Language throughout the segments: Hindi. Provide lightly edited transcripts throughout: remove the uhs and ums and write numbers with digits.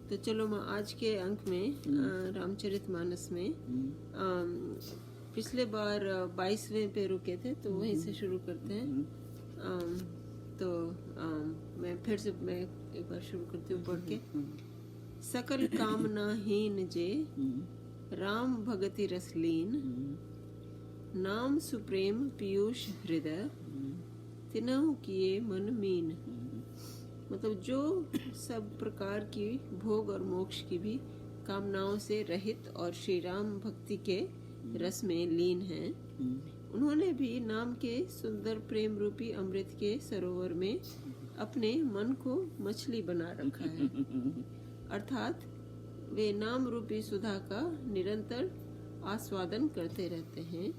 तो चलो मैं आज के अंक में रामचरितमानस में पिछले बार 22वें पे रुके थे, तो वहीं से शुरू करते हैं। तो मैं फिर से एक बार शुरू करती हूँ पढ़ के। सकल कामना हीन जे राम भगति रसलीन, नाम सुप्रेम पीयूष हृदय, तिनहु किए मन मीन। मतलब जो सब प्रकार की भोग और मोक्ष की भी कामनाओं से रहित और श्री राम भक्ति के रस में लीन हैं, उन्होंने भी नाम के सुंदर प्रेम रूपी अमृत के सरोवर में अपने मन को मछली बना रखा है। अर्थात वे नाम रूपी सुधा का निरंतर आस्वादन करते रहते हैं,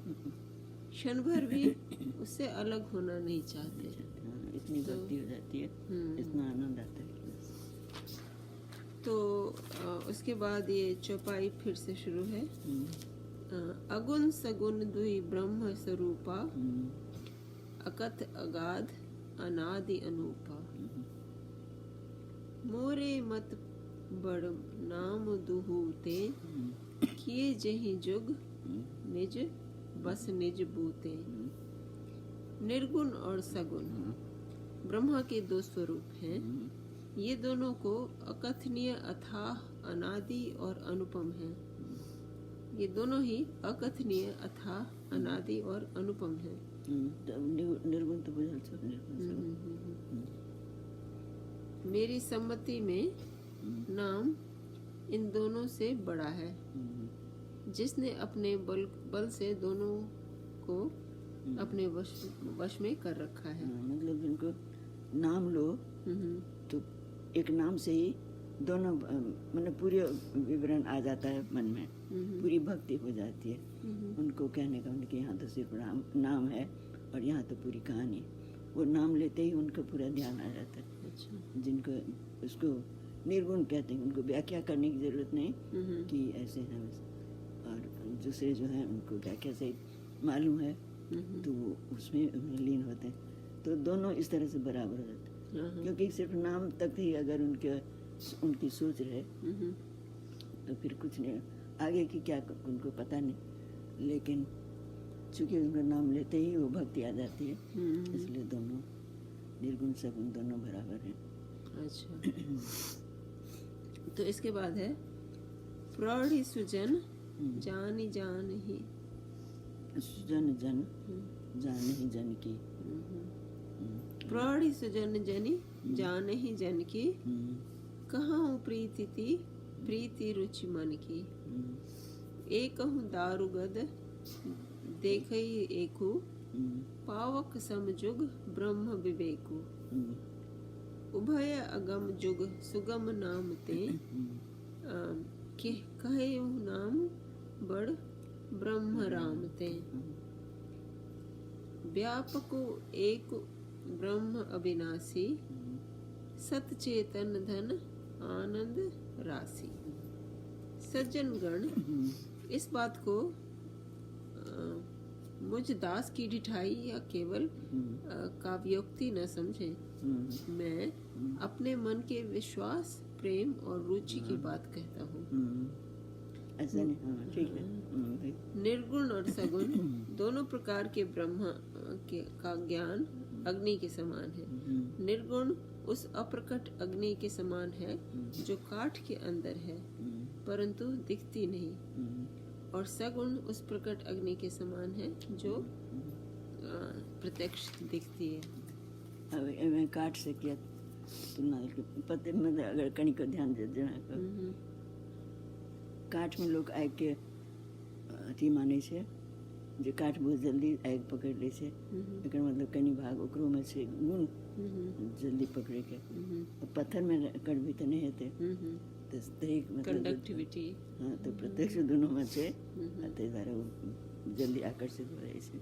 क्षण भर भी उससे अलग होना नहीं चाहते। इतनी भक्ति हो जाती है, इतना आनंद आता है। तो उसके बाद ये चौपाई फिर से शुरू है। अगुण सगुण दुई ब्रह्म स्वरूपा, अकथ अगाध अनादि अनूपा, मोरे मत बड़ नाम दुहूते, किए जहि जुग निज बस निज बूते। निर्गुण और सगुण ब्रह्मा के दो स्वरूप हैं। ये दोनों को अकथनीय, अथाह, अनादि और अनुपम हैं। ये दोनों ही अकथनीय, अथाह, अनादि और अनुपम हैं। निर्गुण तो बुझल सब निर्गुण। मेरी सम्मति में नाम इन दोनों से बड़ा है। जिसने अपने बल से दोनों को अपने वश में कर रखा है। मतलब इनको नाम लो तो एक नाम से ही दोनों मतलब पूरे विवरण आ जाता है मन में, पूरी भक्ति हो जाती है। उनको कहने का उनके यहाँ तो सिर्फ नाम है और यहाँ तो पूरी कहानी। वो नाम लेते ही उनका पूरा ध्यान आ जाता है। अच्छा। जिनको उसको निर्गुण कहते हैं, उनको व्याख्या करने की जरूरत नहीं कि ऐसे हैं वैसे। और दूसरे जो हैं उनको व्याख्या से मालूम है तो उसमें लीन होते हैं। तो दोनों इस तरह से बराबर हो जाते हैं, क्योंकि सिर्फ नाम तक ही अगर उनकी सोच रहे तो फिर कुछ नहीं, आगे की क्या उनको पता नहीं। लेकिन चूंकि उनका नाम लेते ही वो भक्ति आ जाती है, इसलिए दोनों निर्गुण सगुण दोनों बराबर हैं। अच्छा। तो इसके बाद है प्रौढ़ी सुजन जानी जान ही, सुजन जन जान ही जन की। प्रौढ़ी सुजन जनी जान ही जन की, कहाँ प्रीति रुचि मन की। एकहु दारुगद देखई एकु, पावक समजुग ब्रह्म विवेकु। उभय अगम जुग सुगम नाम ते, कहे नाम बड़ ब्रह्म राम ते। व्यापको एक ब्रह्म अविनाशी, सत चेतन धन आनंद राशि। सज्जन गण इस बात को मुझ दास की ढिठाई या केवल काव्योक्ति न समझे। मैं अपने मन के विश्वास, प्रेम और रुचि की बात कहता हूँ। ऐसा नहीं, ठीक है। निर्गुण और सगुण दोनों प्रकार के ब्रह्म का ज्ञान अग्नि के समान है। निर्गुण उस अप्रकट अग्नि के समान है जो काठ के अंदर है परंतु दिखती नहीं, और सगुण उस प्रकट अग्नि के समान है जो प्रत्यक्ष दिखती है। अब मैं काठ से किया तुलना, पते में अगर कहीं को ध्यान दे देना, काठ में लोग आग के अथी माने से जो काठ बहुत जल्दी आग पकड़ ले से, एकर मतलब कनी भाग ओकरो में से गुण जल्दी पकड़े के। पत्थर में कड़वी तो नहीं होते, तो मतलब कंडक्टिविटी, हाँ, तो प्रत्यक्ष दोनों में से आते जल्दी आकर्षित हो रहे से।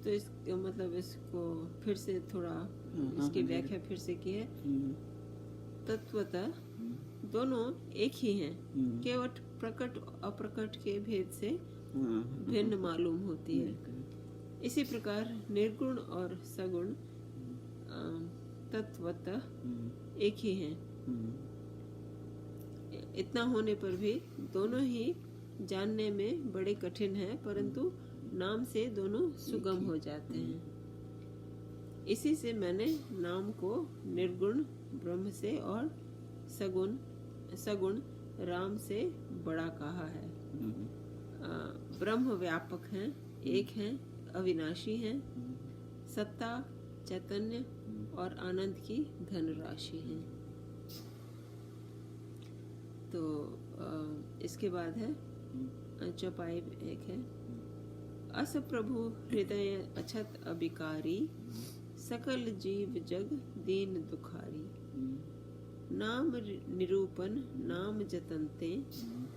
तो इस मतलब इसको फिर से थोड़ा इसकी व्याख्या फिर से की है। तत्वतः दोनों एक ही हैं, केवल प्रकट अप्रकट के भेद से भिन्न मालूम होती है। इसी प्रकार निर्गुण और सगुण तत्वतः एक ही हैं, इतना होने पर भी दोनों ही जानने में बड़े कठिन हैं, परंतु नाम से दोनों सुगम हो जाते हैं। इसी से मैंने नाम को निर्गुण ब्रह्म से और सगुण राम से बड़ा कहा है। ब्रह्म व्यापक हैं, एक हैं, अविनाशी हैं, सत्ता, चैतन्य और आनंद की धनराशि हैं। तो इसके बाद है चौपाई एक है, अस प्रभु हृदय अछत अबिकारी, सकल जीव जग दीन दुखारी। नाम निरूपण नाम जतनते,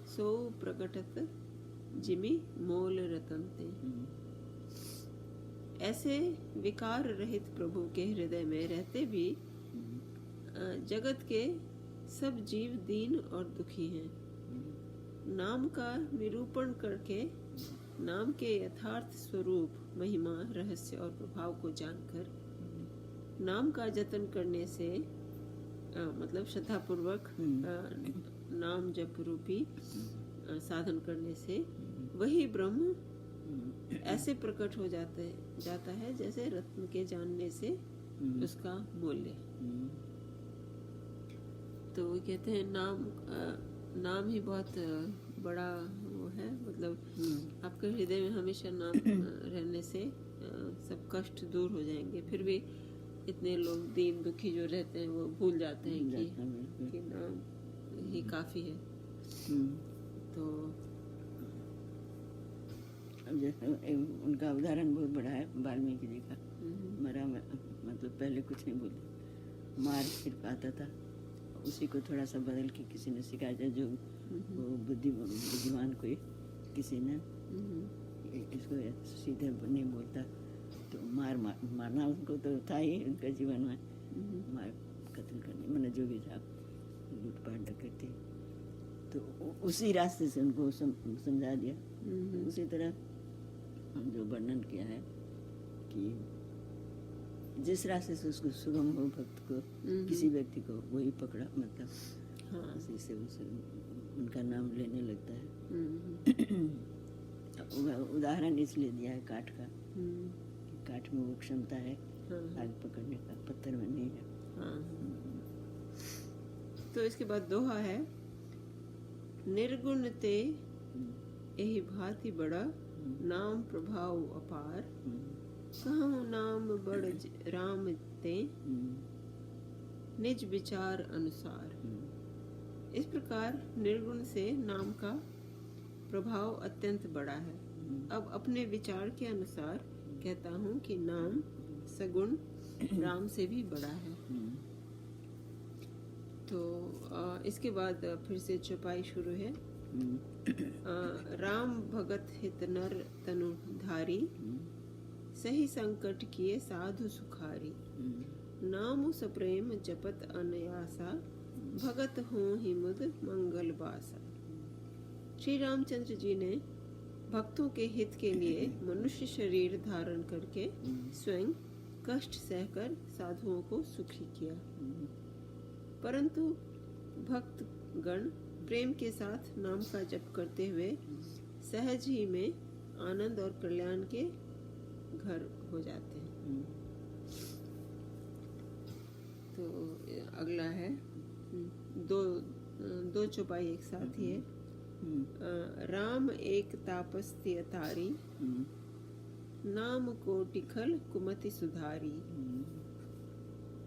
सो प्रकटत जिमि मोल रतनते। ऐसे विकार रहित प्रभु के हृदय में रहते भी जगत के सब जीव दीन और दुखी हैं। नाम का निरूपण करके नाम के यथार्थ स्वरूप, महिमा, रहस्य और प्रभाव को जानकर नाम का जतन करने से मतलब श्रद्धापूर्वक नाम जप रूपी साधन करने से वही ब्रह्म ऐसे प्रकट हो जाता है जैसे रत्न के जानने से उसका मूल्य। तो वो कहते हैं नाम ही बहुत बड़ा वो है, मतलब आपके हृदय में हमेशा नाम रहने से सब कष्ट दूर हो जाएंगे। फिर भी इतने लोग दीन दुखी जो रहते हैं वो भूल जाते हैं कि नाम ही काफी है। तो अब जैसे उनका उदाहरण बहुत बड़ा है, वाल्मीकि जी का। मरा मतलब पहले कुछ नहीं बोलते, मार सिर्फ आता था, उसी को थोड़ा सा बदल के किसी ने सिखाया था, जो वो बुद्धिमान कोई किसी ने इसको सीधे नहीं बोलता, तो मारना उनको तो था ही उनका जीवन में, मार कत्ल करने मैंने जो भी था, लूटपाट डकैती, तो उसी रास्ते से उनको समझा दिया। उसी तरह जो वर्णन किया है कि जिस रास्ते से उसको सुगम हो भक्त को, किसी व्यक्ति को, वही पकड़ा, मतलब उसी से उनका नाम लेने लगता है। उदाहरण इसलिए दिया है काठ का, काठ में वो क्षमता है आग पकड़ने का, पत्थर में नहीं है। तो इसके बाद दोहा है, निर्गुण ते यही भांति बड़ा, नाम प्रभाव अपार, कहूँ नाम बड़ राम ते, निज विचार अनुसार। इस प्रकार निर्गुण से नाम का प्रभाव अत्यंत बड़ा है। अब अपने विचार के अनुसार कहता हूँ कि नाम सगुण राम से भी बड़ा है। तो इसके बाद फिर से चौपाई शुरू है। राम भगत हित नर तनु धारी, सही संकट किए साधु सुखारी। नाम सप्रेम जपत अनयासा, भगत हो ही मुद मंगल बासा। श्री रामचंद्र जी ने भक्तों के हित के लिए मनुष्य शरीर धारण करके स्वयं कष्ट सहकर साधुओं को सुखी किया, परंतु भक्त गण प्रेम के साथ नाम का जप करते हुए सहज ही में आनंद और कल्याण के घर हो जाते हैं। तो अगला है दो चौपाई एक साथ ही है। राम एक तापस्ती अतारी, नाम कोटि खल कुमति सुधारी।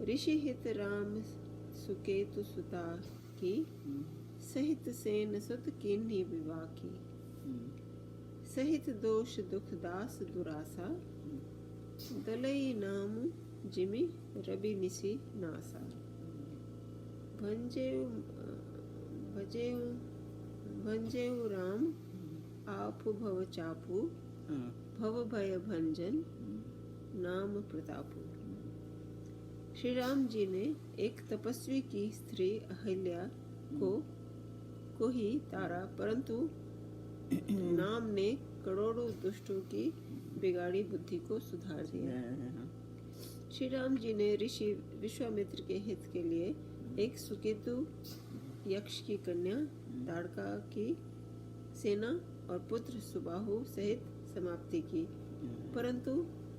ऋषि हित राम सुकेतु सुता की, सहित सेन सुत कीन्ही विवाह की। सहित दोष दुख दास दुरासा, दलई नाम जिमि रवि निशि नासा। भंजेउ राम आपु भव चापू, भव भय भंजन नाम प्रतापु। श्री राम जी ने एक तपस्वी की स्त्री अहिल्या को ही तारा, परंतु नाम ने करोड़ों दुष्टों की बिगाड़ी बुद्धि को सुधार दिया। श्री राम जी ने ऋषि विश्वामित्र के हित के लिए एक सुकेतु यक्ष की कन्या ताड़का की सेना और पुत्र सुबाहु सहित समाप्ति की। परंतु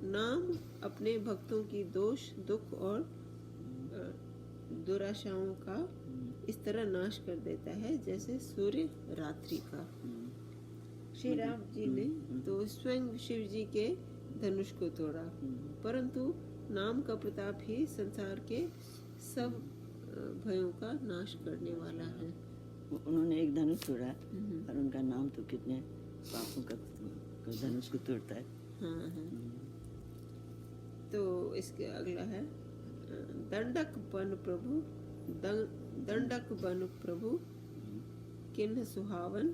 नाम अपने भक्तों की दोष, दुख और दुराशाओं का इस तरह नाश कर देता है जैसे सूर्य रात्रि का। श्री राम जी ने तो स्वयं शिव जी के धनुष को तोड़ा, परंतु नाम का प्रताप ही संसार के सब भयों का नाश करने वाला है। उन्होंने एक धनुष तोड़ा और उनका नाम तो कितने पापों का धनुष को तोड़ता है। हाँ हाँ। तो इसके अगला है दंडक बन प्रभु, दंडक बन प्रभु किन्ह सुहावन,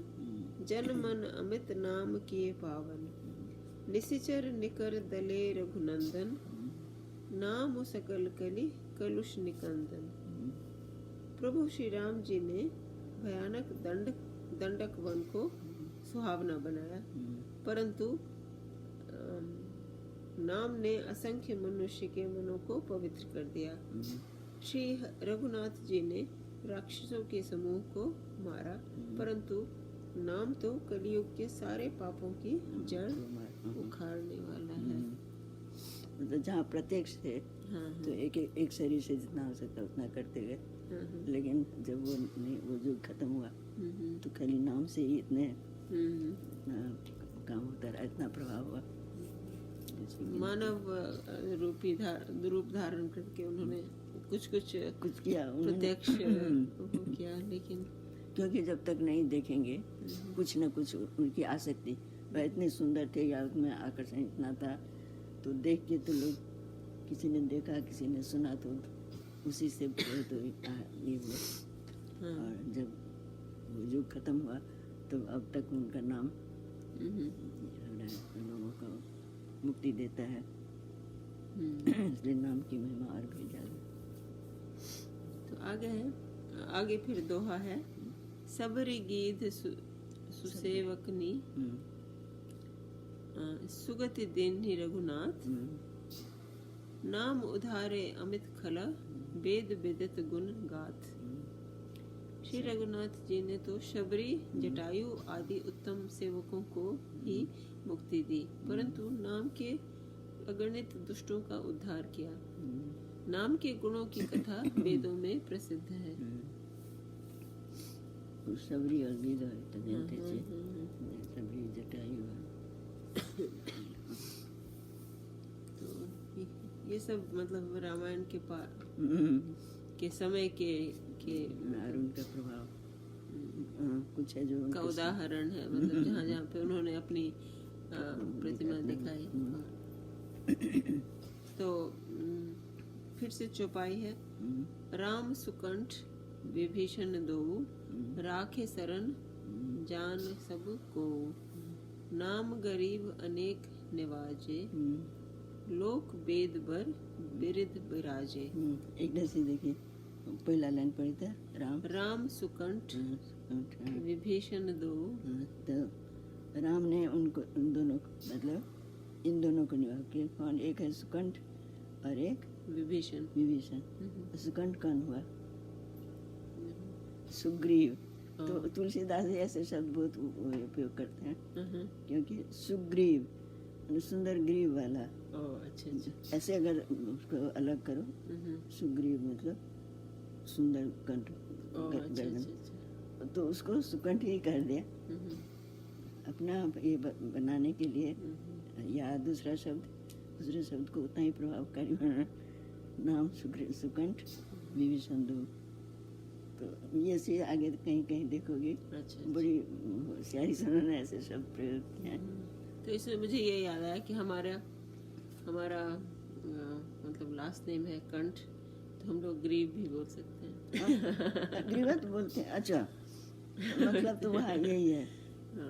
जन मन अमित नाम किए पावन, निशिचर निकर दले रघुनंदन, नाम सकल कलि कलुष निकंदन। प्रभु श्री राम जी ने भयानक दंडक वन को सुहावना बनाया, परंतु नाम ने असंख्य मनुष्य के मनों को पवित्र कर दिया। श्री रघुनाथ जी ने राक्षसों के समूह को मारा, परंतु नाम तो कलियुग के सारे पापों की जड़ उखाड़ने वाला है। मतलब जहाँ प्रत्यक्ष थे तो एक शरीर से जितना हो सकता उतना करते गए, लेकिन जब वो जो खत्म हुआ तो खाली नाम से ही इतने काम होता रहा, इतना प्रभाव हुआ। मानव रूप धारण करके उन्होंने कुछ किया, प्रत्यक्ष किया, लेकिन क्योंकि जब तक नहीं देखेंगे कुछ न कुछ उनकी आसक्ति, वह इतने सुंदर थे या उसमें आकर्षण इतना था, तो देख के तो लोग, किसी ने देखा किसी ने सुना तो उसी से तो ये हुआ। और जब वो युग खत्म हुआ तो अब तक उनका नाम लोगों को मुक्ति देता है, इसलिए नाम की महिमा और भी ज्यादा। तो आगे फिर दोहा है, सबरी गीध सुसेवकनी, सुगति दीन्हि रघुनाथ, नाम उधारे अमित खला, वेद विदित गुण गाथ। श्री रघुनाथ जी ने तो शबरी, जटायु आदि उत्तम सेवकों को ही मुक्ति दी, परंतु नाम के अगणित दुष्टों का उद्धार किया। नाम के गुणों की कथा वेदों में प्रसिद्ध है। शबरी और गीध जानते थे, शबरी जटायु। तो ये सब मतलब रामायण के समय के उनका प्रभाव कुछ है जो का उदाहरण है, मतलब जहाँ जहाँ पे उन्होंने अपनी प्रतिमा दिखाई। तो फिर से चौपाई है, राम सुकंठ विभीषण दो, राखे शरण जान सब को, नाम गरीब अनेक निवाजे, लोक वेद बर बिरिद बिराजे। एक से देखिए पहला लाइन पढ़ी था, राम सुकंठ विभीषण दो। तो राम ने उनको उन दोनों मतलब इन दोनों को निभा के, कौन, एक है सुकंठ और एक विभीषण। सुकंठ कौन हुआ? सुग्रीव। तो तुलसीदास जी ऐसे शब्द बहुत उपयोग करते हैं, क्योंकि सुग्रीव सुंदर ग्रीव वाला। अच्छा। ऐसे अगर उसको अलग करो, सुग्रीव मतलब सुंदर कंठ गर्दन, तो उसको सुकंठ ही कर दिया अपना ये बनाने के लिए, या दूसरे शब्द को उतना ही प्रभावकारी बनाना। नाम सुकंठ विभीषण दो। तो ये से आगे कहीं कहीं देखोगे। बड़ी होशियारी से उन्होंने ऐसे शब्द प्रयोग किया। तो इसमें मुझे ये याद आया कि हमारा मतलब लास्ट नेम है कंठ, तो हम लोग ग्रीव भी बोल सकते हैं। ग्रीवत बोलते हैं। अच्छा, मतलब तो वहाँ यही है।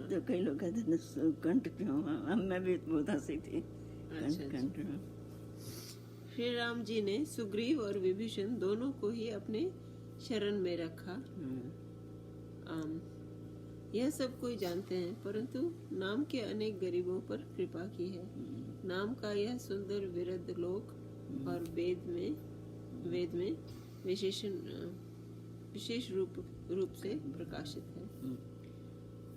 तो कई लोग कहते हैं कंठ क्यों, मैं भी बोलता सी थी कंठ। श्री राम जी ने सुग्रीव और विभीषण दोनों को ही अपने शरण में रखा। यह सब कोई जानते हैं, परंतु नाम के अनेक गरीबों पर कृपा की है। नाम का यह सुंदर विरध लोक और वेद में विशेषण विशेष रूप से प्रकाशित है।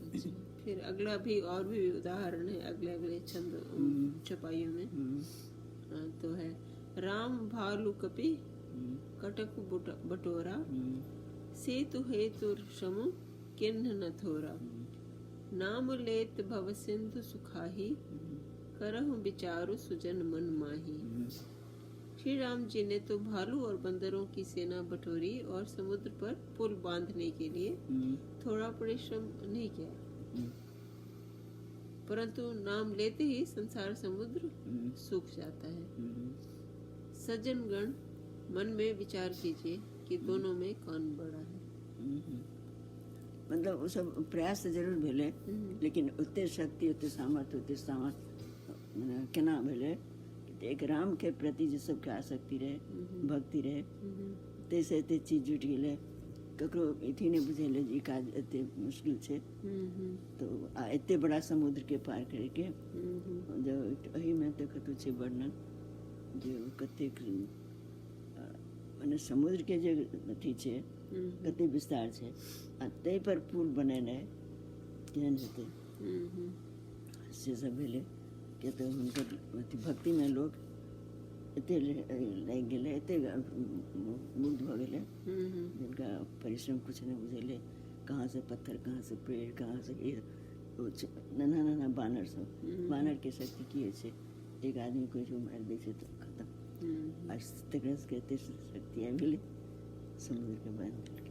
अच्छा, फिर अगला भी और भी उदाहरण है अगले छंद चौपाइयों में। तो है राम भालू कपि कटक बटोरा, सेतु हेतु समु किन्ह न थोरा, नाम लेत भव सिंधु सुखाही, करहु विचारु सुजन मन माही। श्री राम जी ने तो भालू और बंदरों की सेना बटोरी और समुद्र पर पुल बांधने के लिए थोड़ा परिश्रम नहीं किया, परंतु नाम लेते ही संसार समुद्र सूख जाता है। सज्जन गण मन में विचार कीजिए कि दोनों में कौन बड़ा है। मतलब वो सब प्रयास तो जरूर भेले, लेकिन उतने शक्ति उतने सामर्थ केना भेले कि एक राम के प्रति जो सबके आसक्ति रहे, भक्ति रहे, तैसे एते चीज जुट गेले। ककरो इथी ने बुझेले जी काज एते मुश्किल छे, तो एते बड़ा समुद्र के पार करके जो एही में तो कतो छे वर्णन जो कतेक माने समुद्र के जे अथी छे कते विस्तार छे, आ तै पर पुल बनेने केहन हेतै से सब भेले के तो हुनकर अथी भक्ति में लोग एते लागि गेले, एते मुग्ध भ गेले जिनका परिश्रम कुछ नहीं बुझेले, कहाँ से पत्थर, कहाँ से पेड़, कहाँ से नाना नाना बानर सब, बानर के शक्ति की छे, एक आदमी को जो मार दे छे तो खत्म। आज तक के एते शक्ति मिले समुद्र के बांध के।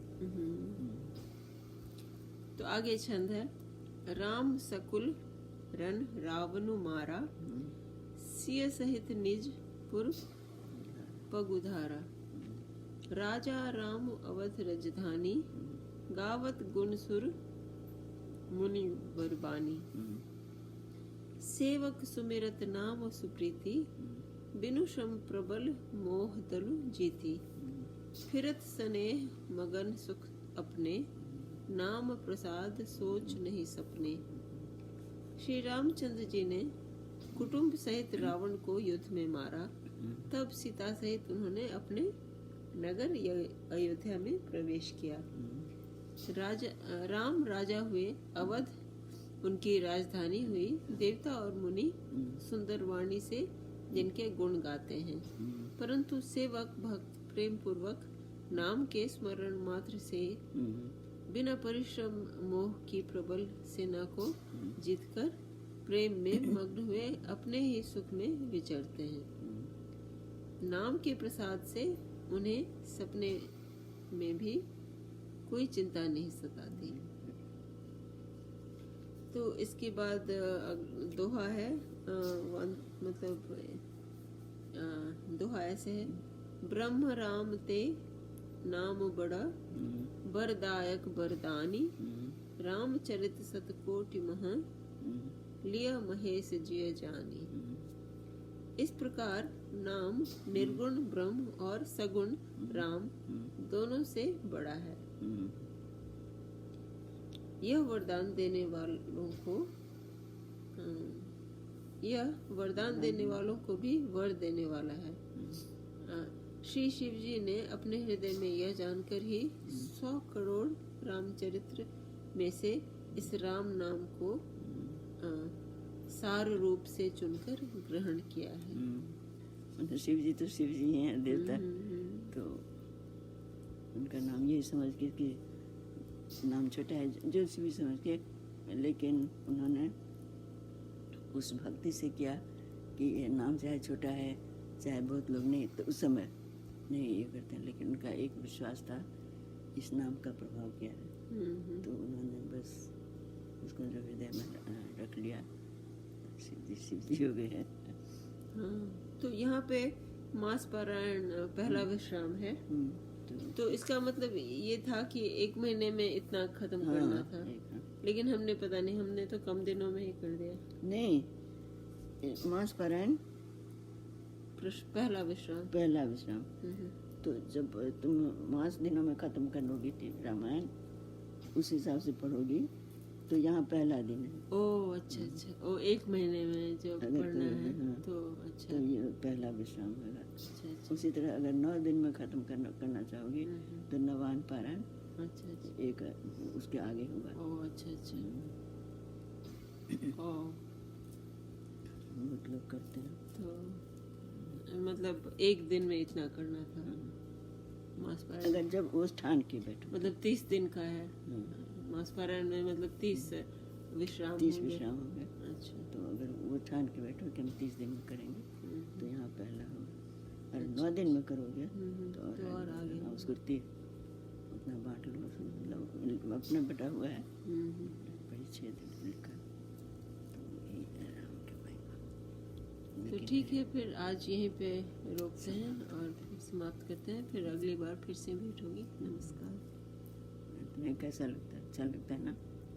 तो आगे छंद है राम सकुल रन रावणु मारा, सिय सहित निज पुर पग उधारा, राजा राम अवध रजधानी, गावत गुण सुर मुनि बरबानी, सेवक सुमिरत नाम सुप्रीति, बिनु श्रम प्रबल मोह तलु जीती, फिरत स्नेह मगन सुख अपने, नाम प्रसाद सोच नहीं सपने। श्री रामचंद्र जी ने कुटुंब सहित रावण को युद्ध में मारा, तब सीता सहित उन्होंने अपने नगर अयोध्या में प्रवेश किया। राम राजा हुए, अवध उनकी राजधानी हुई। देवता और मुनि सुंदर वाणी से जिनके गुण गाते हैं, परंतु सेवक भक्त प्रेम पूर्वक नाम के स्मरण मात्र से बिना परिश्रम मोह की प्रबल सेना को जीतकर प्रेम में मग्न हुए अपने ही सुख में विचरते हैं। नाम के प्रसाद से उन्हें सपने में भी कोई चिंता नहीं सताती। तो इसके बाद दोहा है, मतलब दोहा ऐसे है, ब्रह्म राम ते नाम बड़ा, बरदायक बरदानी, रामचरित सतकोटि मह, लिया महेश जिय जानी। इस प्रकार नाम निर्गुण ब्रह्म और सगुण राम दोनों से बड़ा है। यह वरदान देने वालों को भी वर देने वाला है। श्री शिव जी ने अपने हृदय में यह जानकर ही 100 करोड़ रामचरित्र में से इस राम नाम को सार रूप से चुनकर ग्रहण किया है। मतलब शिव जी तो शिव जी हैं, देवता, तो उनका नाम यही समझ के कि नाम छोटा है जो शिव समझ के, लेकिन उन्होंने उस भक्ति से किया कि ये नाम चाहे छोटा है चाहे बहुत लोग नहीं, तो उस समय नहीं ये करते हैं, लेकिन उनका एक विश्वास था, इस नाम का प्रभाव क्या है, तो उन्होंने बस उसको जो हृदय में रख लिया, शिव जी हो गए हैं। तो यहाँ पे मास पारायण पहला विश्राम है, तो इसका मतलब ये था कि 1 महीने में इतना खत्म करना था, लेकिन हमने पता नहीं, हमने तो कम दिनों में ही कर दिया। नहीं, मास पारायण पहला विश्राम तो जब तुम मास दिनों में खत्म कर लोगी रामायण, उस हिसाब से पढ़ोगी, तो यहाँ पहला दिन है। ओह अच्छा, ओ 1 महीने में जो पढ़ना है, तो अच्छा, तो ये पहला विश्राम होगा। उसी तरह अगर 9 दिन में खत्म करना चाहोगी तो नवान पारायण अच्छा अच्छा एक उसके आगे होगा। ओ अच्छा अच्छा ओ बहुत लोग करते हैं। तो मतलब एक दिन में इतना करना था मास पारायण अगर जब वो ठान के बैठो मतलब 30 दिन का है हाँ, मास पारायण में मतलब 30 विश्राम 30 होंगे। विश्राम हो गए। अच्छा तो अगर वो ठान के बैठो कि हम 30 दिन में करेंगे तो यहाँ पहला होगा। और 9 दिन में करोगे तो और आगे हाँ, उसको उतना बांट लो उसमें, मतलब अपना बटा हुआ है परिच्छेद लिखा। तो यही आराम के भाई। तो ठीक है फिर आज यहीं पे रोकते हैं और फिर समाप्त करते हैं, फिर अगली बार फिर से भेंट होगी। नमस्कार। तुम्हें कैसा लगता है? अच्छा लगता है ना?